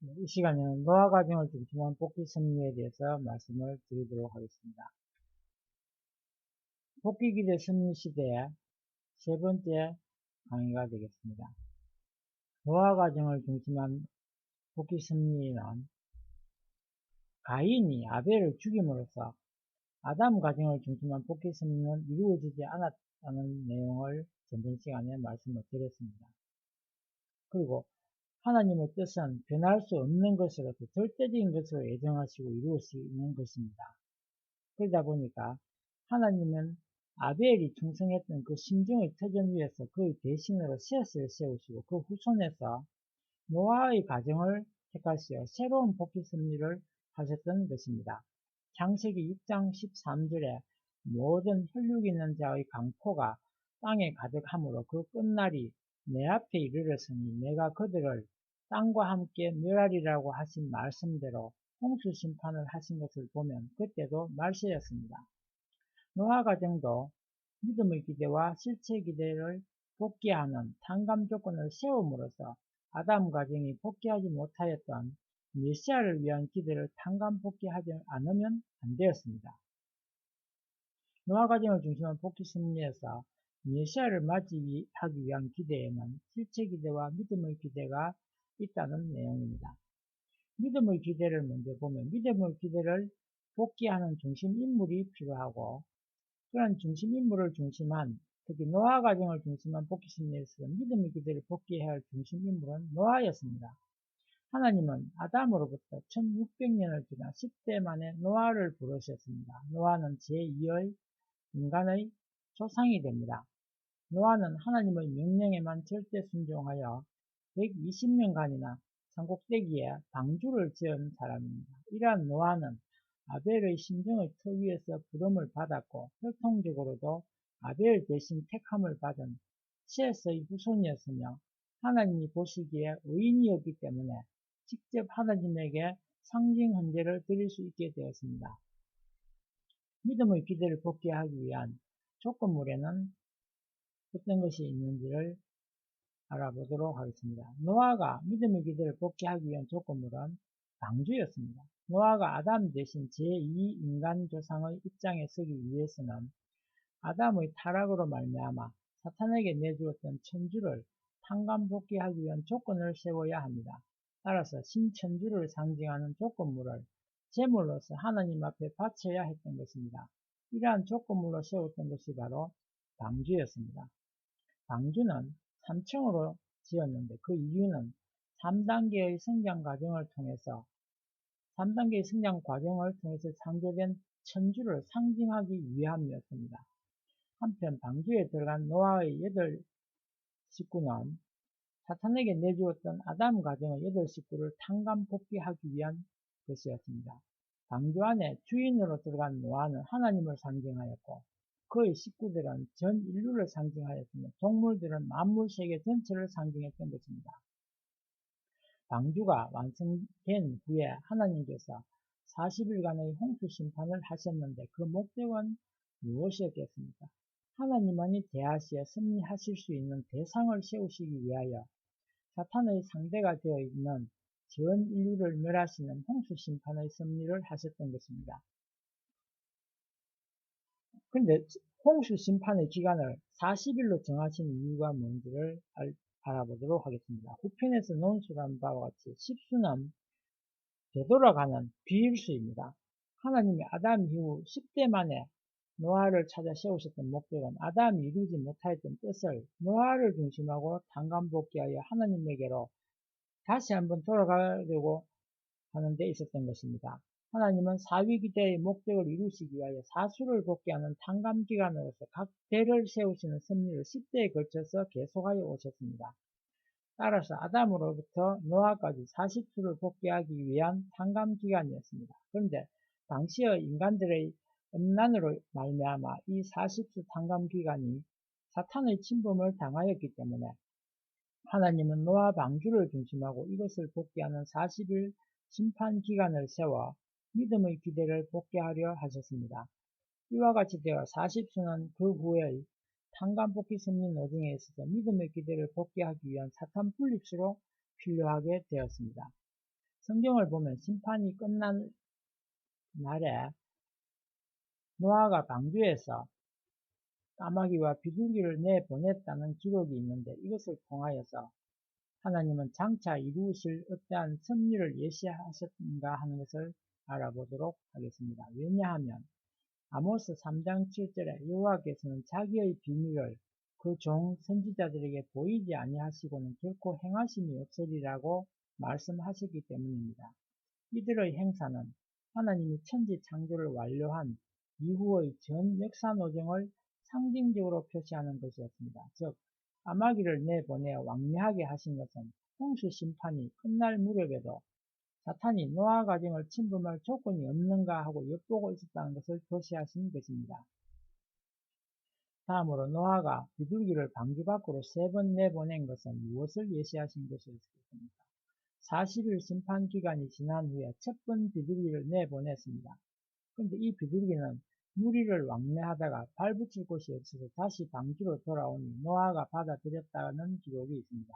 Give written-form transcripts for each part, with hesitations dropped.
이 시간에는 노화 과정을 중심한 복귀 심리에 대해서 말씀을 드리도록 하겠습니다. 복귀 기대 심리 시대의 세 번째 강의가 되겠습니다. 노화 과정을 중심한 복귀 심리는 가인이 아벨을 죽임으로써 아담 과정을 중심한 복귀 심리는 이루어지지 않았다는 내용을 전번 시간에 말씀을 드렸습니다. 그리고 하나님의 뜻은 변할 수 없는 것으로서 절대적인 것으로 예정하시고 이루어지는 것입니다. 그러다 보니까 하나님은 아벨이 충성했던 그 심중의 터전 위에서 그의 대신으로 셋을 세우시고 그 후손에서 노아의 가정을 택하시어 새로운 복귀 섭리를 하셨던 것입니다. 창세기 6장 13절에 모든 혈육 있는 자의 강포가 땅에 가득하므로 그 끝날이 내 앞에 이르렀으니 내가 그들을 땅과 함께 멸하리라고 하신 말씀대로 홍수 심판을 하신 것을 보면 그때도 말세였습니다. 노아 가정도 믿음의 기대와 실체 기대를 복귀하는 탕감 조건을 세움으로써 아담 가정이 복귀하지 못하였던 메시아를 위한 기대를 탕감 복귀하지 않으면 안 되었습니다. 노아 가정을 중심한 복귀 심리에서 메시아를 맞이하기 위한 기대에는 실체 기대와 믿음의 기대가 있다는 내용입니다. 믿음의 기대를 먼저 보면 믿음의 기대를 복귀하는 중심 인물이 필요하고 그런 중심 인물을 중심한 특히 노아 가정을 중심한 복귀 심리에서 믿음의 기대를 복귀해야 할 중심 인물은 노아였습니다. 하나님은 아담으로부터 1600년을 지나 10대 만에 노아를 부르셨습니다. 노아는 제2의 인간의 조상이 됩니다. 노아는 하나님의 명령에만 절대 순종하여 120년간이나 산꼭대기에 방주를 지은 사람입니다. 이러한 노아는 아벨의 심정의 터 위에서 부름을 받았고 혈통적으로도 아벨 대신 택함을 받은 셋의 후손이었으며 하나님이 보시기에 의인이었기 때문에 직접 하나님에게 상징 헌제를 드릴 수 있게 되었습니다. 믿음의 기대를 복귀하기 위한 조건물에는 어떤 것이 있는지를 알아보도록 하겠습니다. 노아가 믿음의 기대를 복귀하기 위한 조건물은 방주였습니다. 노아가 아담 대신 제2 인간 조상의 입장에 서기 위해서는 아담의 타락으로 말미암아 사탄에게 내주었던 천주를 탕감복귀하기 위한 조건을 세워야 합니다. 따라서 신천주를 상징하는 조건물을 제물로서 하나님 앞에 바쳐야 했던 것입니다. 이러한 조건물로 세웠던 것이 바로 방주였습니다. 방주는 3층으로 지었는데 그 이유는 3단계의 성장 과정을 통해서 3단계의 성장 과정을 통해서 창조된 천주를 상징하기 위함이었습니다. 한편 방주에 들어간 노아의 8 식구는 사탄에게 내주었던 아담 가정의 8 식구를 탕감 복귀하기 위한 것이었습니다. 방주 안에 주인으로 들어간 노아는 하나님을 상징하였고 그의 식구들은 전 인류를 상징하였으며 동물들은 만물 세계 전체를 상징했던 것입니다. 방주가 완성된 후에 하나님께서 40일간의 홍수 심판을 하셨는데 그 목적은 무엇이었겠습니까? 하나님만이 대하시어 승리하실 수 있는 대상을 세우시기 위하여 사탄의 상대가 되어 있는 전 인류를 멸하시는 홍수 심판의 승리를 하셨던 것입니다. 그런데 홍수 심판의 기간을 40일로 정하신 이유가 뭔지를 알아보도록 하겠습니다. 후편에서 논술한 바와 같이 십수는 되돌아가는 비일수입니다. 하나님이 아담 이후 10대 만에 노아를 찾아 세우셨던 목적은 아담이 이루지 못하였던 뜻을 노아를 중심하고 탕감복귀하여 하나님에게로 다시 한번 돌아가려고 하는 데 있었던 것입니다. 하나님은 사위기대의 목적을 이루시기 위하여 사수를 복귀하는 탕감기간으로서 각 대를 세우시는 섭리를 10대에 걸쳐서 계속하여 오셨습니다. 따라서 아담으로부터 노아까지 40수를 복귀하기 위한 탕감기간이었습니다. 그런데 당시의 인간들의 음란으로 말미암아 이 40수 탕감기간이 사탄의 침범을 당하였기 때문에 하나님은 노아 방주를 중심하고 이것을 복귀하는 40일 심판기간을 세워 믿음의 기대를 복귀하려 하셨습니다. 이와 같이 되어 40수는 그 후의 탕감복귀 승리 노정에 있어서 믿음의 기대를 복귀하기 위한 사탄 분립수로 필요하게 되었습니다. 성경을 보면 심판이 끝난 날에 노아가 방주에서 까마귀와 비둘기를 내보냈다는 기록이 있는데, 이것을 통하여서 하나님은 장차 이루실 어떠한 섭리를 예시하셨는가 하는 것을 알아보도록 하겠습니다. 왜냐하면 아모스 3장 7절에 여호와께서는 자기의 비밀을 그 종 선지자들에게 보이지 아니하시고는 결코 행하심이 없으리라고 말씀하셨기 때문입니다. 이들의 행사는 하나님이 천지 창조를 완료한 이후의 전 역사 노정을 상징적으로 표시하는 것이었습니다. 즉, 까마귀를 내보내 왕래하게 하신 것은 홍수 심판이 끝날 무렵에도 사탄이 노아 가정을 침범할 조건이 없는가 하고 엿보고 있었다는 것을 표시하신 것입니다. 다음으로 노아가 비둘기를 방주 밖으로 3번 내보낸 것은 무엇을 예시하신 것이었습니까? 40일 심판 기간이 지난 후에 첫 번 비둘기를 내보냈습니다. 그런데 이 비둘기는 무리를 왕래하다가 발붙일 곳이 없어서 다시 방주로 돌아오니 노아가 받아들였다는 기록이 있습니다.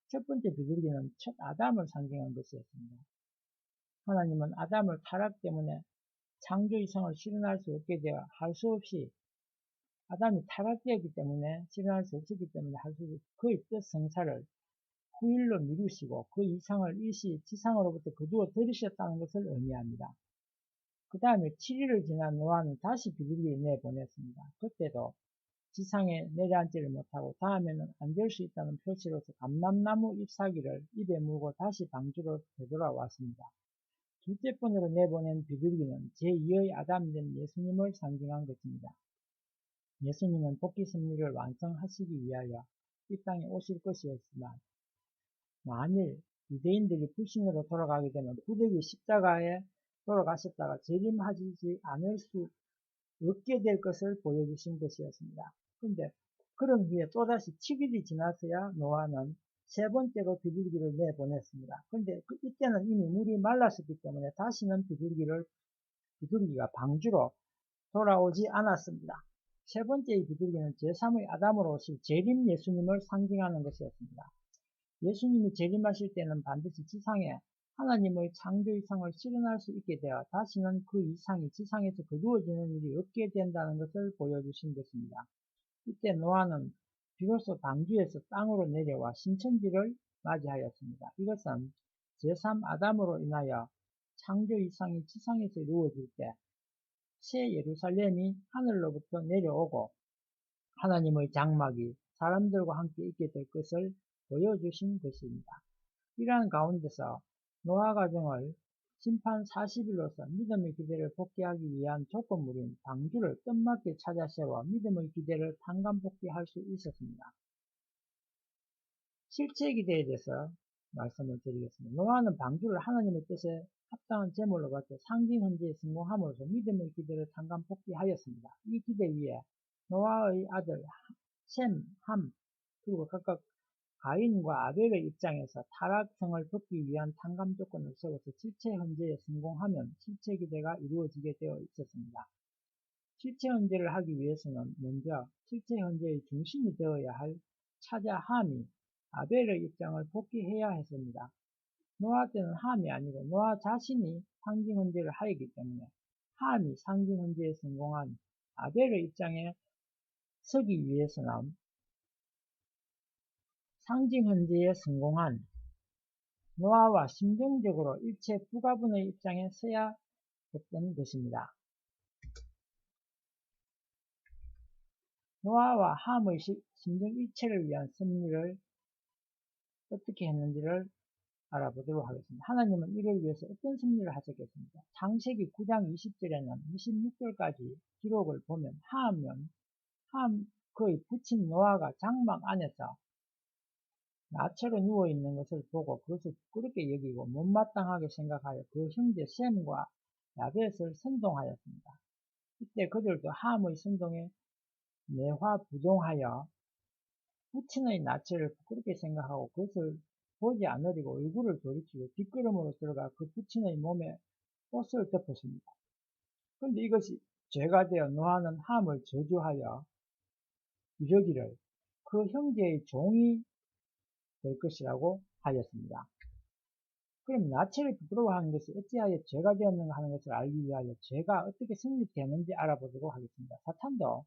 첫 번째 비둘기는 첫 아담을 상징한 것이었습니다. 하나님은 아담을 타락 때문에 창조 이상을 실현할 수 없게 되어 할 수 없이, 아담이 타락되었기 때문에 실현할 수 없었기 때문에 할 수 없이 그의 뜻 성사를 후일로 미루시고 그 이상을 일시 지상으로부터 거두어 들이셨다는 것을 의미합니다. 그 다음에 7일을 지난 노아는 다시 비둘기를 내보냈습니다. 그때도 지상에 내려앉지를 못하고 다음에는 안 될 수 있다는 표시로서 감람나무 잎사귀를 입에 물고 다시 방주로 되돌아왔습니다. 둘째 번으로 내보낸 비둘기는 제2의 아담이 된 예수님을 상징한 것입니다. 예수님은 복귀 섭리를 완성하시기 위하여 이 땅에 오실 것이었지만, 만일 유대인들이 불신으로 돌아가게 되면 부득이 십자가에 돌아가셨다가 재림하시지 않을 수 없게 될 것을 보여주신 것이었습니다. 그런데 그런 후에 또다시 7일이 지나서야 노아는 3번째로 비둘기를 내보냈습니다. 그런데 이때는 이미 물이 말랐었기 때문에 다시는 비둘기가 방주로 돌아오지 않았습니다. 3번째의 비둘기는 제3의 아담으로 오실 재림 예수님을 상징하는 것이었습니다. 예수님이 재림하실 때는 반드시 지상에 하나님의 창조 이상을 실현할 수 있게 되어 다시는 그 이상이 지상에서 거두어지는 일이 없게 된다는 것을 보여주신 것입니다. 이때 노아는 비로소 방주에서 땅으로 내려와 신천지를 맞이하였습니다. 이것은 제3아담으로 인하여 창조 이상이 지상에서 이루어질 때 새 예루살렘이 하늘로부터 내려오고 하나님의 장막이 사람들과 함께 있게 될 것을 보여주신 것입니다. 이러한 가운데서 노아 가정을 심판 40일로서 믿음의 기대를 복귀하기 위한 조건물인 방주를 뜻맞게 찾아 세워 믿음의 기대를 탄감복귀할 수 있었습니다. 실제 기대에 대해서 말씀을 드리겠습니다. 노아는 방주를 하나님의 뜻에 합당한 제물로 바쳐 상징 헌재에 성공함으로써 믿음의 기대를 탄감복귀하였습니다. 이 기대 위에 노아의 아들 셈, 함, 그리고 각각 가인과 아벨의 입장에서 타락성을 벗기 위한 탄감 조건을 세워서 실체 헌재에 성공하면 실체 기대가 이루어지게 되어 있었습니다. 실체 헌재를 하기 위해서는 먼저 실체 헌재의 중심이 되어야 할 차자 함이 아벨의 입장을 복귀해야 했습니다. 노아 때는 함이 아니고 노아 자신이 상징 헌재를 하였기 때문에 함이 상징 헌재에 성공한 아벨의 입장에 서기 위해서는 상징 헌재에 성공한 노아와 심정적으로 일체 부가분의 입장에 서야 했던 것입니다. 노아와 함의 심정 일체를 위한 섭리를 어떻게 했는지를 알아보도록 하겠습니다. 하나님은 이를 위해서 어떤 섭리를 하셨겠습니까? 창세기 9장 20절에는 26절까지 기록을 보면 그의 부친 노아가 장막 안에서 나체로 누워있는 것을 보고 그것을 부끄럽게 여기고 못마땅하게 생각하여 그 형제 셈과 야벳을 선동하였습니다. 이때 그들도 함의 선동에 내화부동하여 부친의 나체를 부끄럽게 생각하고 그것을 보지 않으려고 얼굴을 돌이키고 뒷걸음으로 들어가 그 부친의 몸에 옷을 덮었습니다. 그런데 이것이 죄가 되어 노아는 함을 저주하여 이러기를 그 형제의 종이 될 것이라고 하였습니다. 그럼 나체를 부끄러워하는 것이 어찌하여 죄가 되었는가 하는 것을 알기 위하여 죄가 어떻게 성립되는지 알아보도록 하겠습니다. 사탄도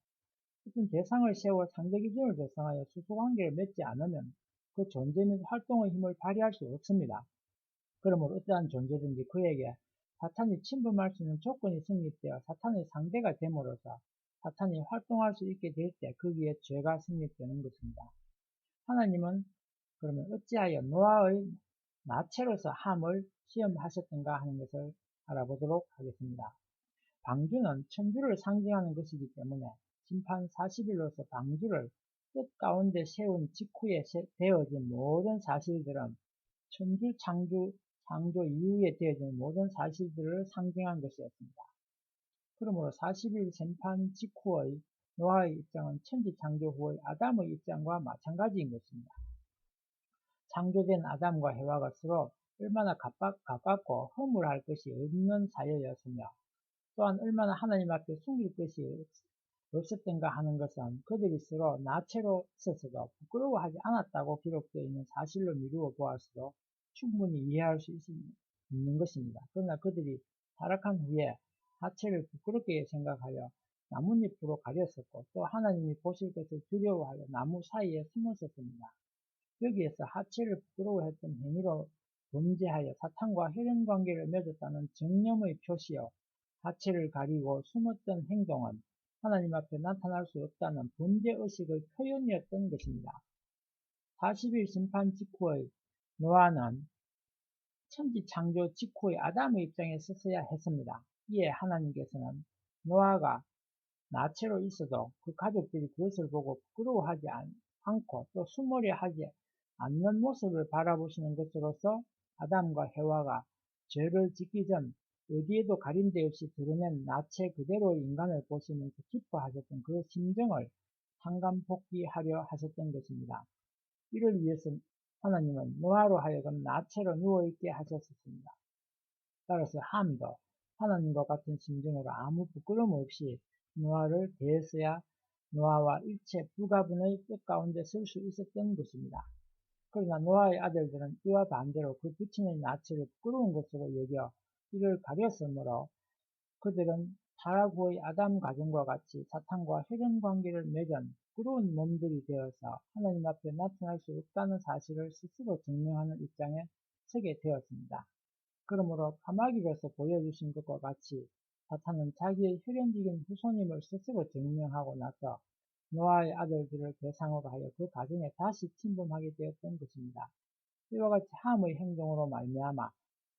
어떤 대상을 세워 상대 기준을 조성하여 수소관계를 맺지 않으면 그 존재 및 활동의 힘을 발휘할 수 없습니다. 그러므로 어떠한 존재든지 그에게 사탄이 침범할 수 있는 조건이 성립되어 사탄의 상대가 됨으로써 사탄이 활동할 수 있게 될 때 거기에 죄가 성립되는 것입니다. 하나님은 그러면 어찌하여 노아의 나체로서 함을 시험하셨던가 하는 것을 알아보도록 하겠습니다. 방주는 천주를 상징하는 것이기 때문에 심판 40일로서 방주를 뜻 가운데 세운 직후에 되어진 모든 사실들은 천주 창조 이후에 되어진 모든 사실들을 상징한 것이었습니다. 그러므로 40일 심판 직후의 노아의 입장은 천지 창조 후의 아담의 입장과 마찬가지인 것입니다. 창조된 아담과 해와가 서로 얼마나 가깝고 허물할 것이 없는 사이였으며 또한 얼마나 하나님 앞에 숨길 것이 없었던가 하는 것은 그들이 서로 나체로 있었어도 부끄러워하지 않았다고 기록되어 있는 사실로 미루어 보았어도 충분히 이해할 수 있는 것입니다. 그러나 그들이 타락한 후에 하체를 부끄럽게 생각하여 나뭇잎으로 가렸었고 또 하나님이 보실 것을 두려워하여 나무 사이에 숨었었습니다. 여기에서 하체를 부끄러워했던 행위로 범죄하여 사탄과 혈연관계를 맺었다는 정념의 표시요 하체를 가리고 숨었던 행동은 하나님 앞에 나타날 수 없다는 범죄의식의 표현이었던 것입니다. 40일 심판 직후의 노아는 천지 창조 직후의 아담의 입장에 섰어야 했습니다. 이에 하나님께서는 노아가 나체로 있어도 그 가족들이 그것을 보고 부끄러워하지 않고 또 숨으려 하지 않는 모습을 바라보시는 것으로서 아담과 해와가 죄를 짓기 전 어디에도 가림대 없이 드러낸 나체 그대로의 인간을 보시면서 기뻐하셨던 그 심정을 상감복귀하려 하셨던 것입니다. 이를 위해서 하나님은 노아로 하여금 나체로 누워있게 하셨습니다. 따라서 함도 하나님과 같은 심정으로 아무 부끄러움 없이 노아를 대했어야 노아와 일체 불가분의 뜻 가운데 설 수 있었던 것입니다. 그러나 노아의 아들들은 이와 반대로 그 부친의 나체를 부끄러운 것으로 여겨 이를 가렸으므로 그들은 타락 후의 아담 가정과 같이 사탄과 혈연관계를 맺은 부끄러운 몸들이 되어서 하나님 앞에 나타날 수 없다는 사실을 스스로 증명하는 입장에 서게 되었습니다. 그러므로 까마귀로서 보여주신 것과 같이 사탄은 자기의 혈연적인 후손임을 스스로 증명하고 나서 노아의 아들들을 대상으로 하여 그 가정에 다시 침범하게 되었던 것입니다. 이와 같이 함의 행동으로 말미암아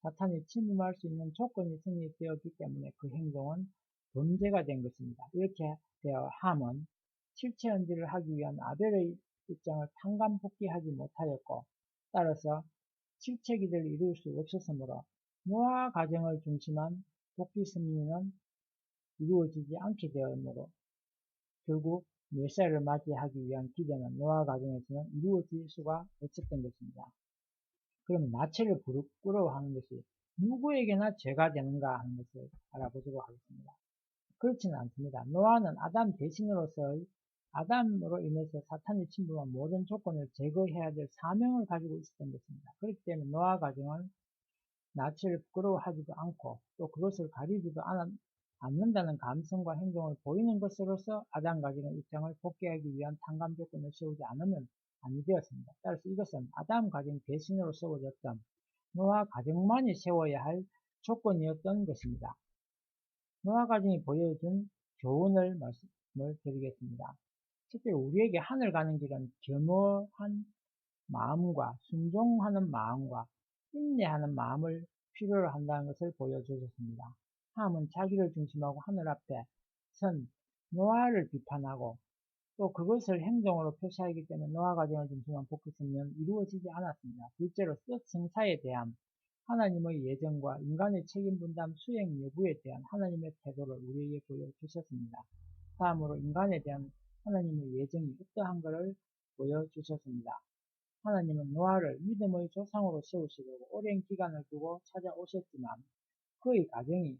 사탄이 침범할 수 있는 조건이 성립되었기 때문에 그 행동은 범죄가 된 것입니다. 이렇게 되어 함은 실체언지를 하기 위한 아벨의 입장을 탕감복귀하지 못하였고 따라서 실체기를 이룰 수 없었으므로 노아 가정을 중심한 복귀 승리는 이루어지지 않게 되므로 결국 메시아를 맞이하기 위한 기대는 노아 가정에서는 이루어질 수가 없었던 것입니다. 그럼 나체를 부끄러워하는 것이 누구에게나 죄가 되는가 하는 것을 알아보도록 하겠습니다. 그렇지는 않습니다. 노아는 아담 대신으로서의 아담으로 인해서 사탄이 침범한 모든 조건을 제거해야 될 사명을 가지고 있었던 것입니다. 그렇기 때문에 노아 가정은 나체를 부끄러워하지도 않고 또 그것을 가리지도 않는다는 감성과 행동을 보이는 것으로서 아담 가정의 입장을 복귀하기 위한 탕감 조건을 세우지 않으면 아니 되었습니다. 따라서 이것은 아담 가정 대신으로 세워졌던 노아 가정만이 세워야 할 조건이었던 것입니다. 노아 가정이 보여준 교훈을 말씀을 드리겠습니다. 첫째로 우리에게 하늘 가는 길은 겸허한 마음과 순종하는 마음과 인내하는 마음을 필요로 한다는 것을 보여주셨습니다. 함은 자기를 중심하고 하늘 앞에 선 노아를 비판하고 또 그것을 행동으로 표시하기 때문에 노아 가정을 중심한 복귀성은 이루어지지 않았습니다. 둘째로 뜻 성사에 대한 하나님의 예정과 인간의 책임 분담 수행 여부에 대한 하나님의 태도를 우리에게 보여주셨습니다. 다음으로 인간에 대한 하나님의 예정이 어떠한 것을 보여주셨습니다. 하나님은 노아를 믿음의 조상으로 세우시려고 오랜 기간을 두고 찾아오셨지만 그의 가정이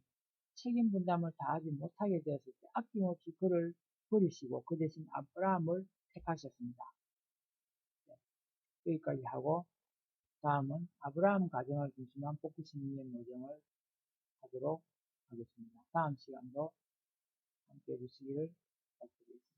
책임 분담을 다하지 못하게 되었을 때 아낌없이 그를 버리시고 그 대신 아브라함을 택하셨습니다. 여기까지 하고 다음은 아브라함 가정을 중심한 복귀 승리의 모정을 하도록 하겠습니다. 다음 시간도 함께 해주시기를 부탁드리겠습니다.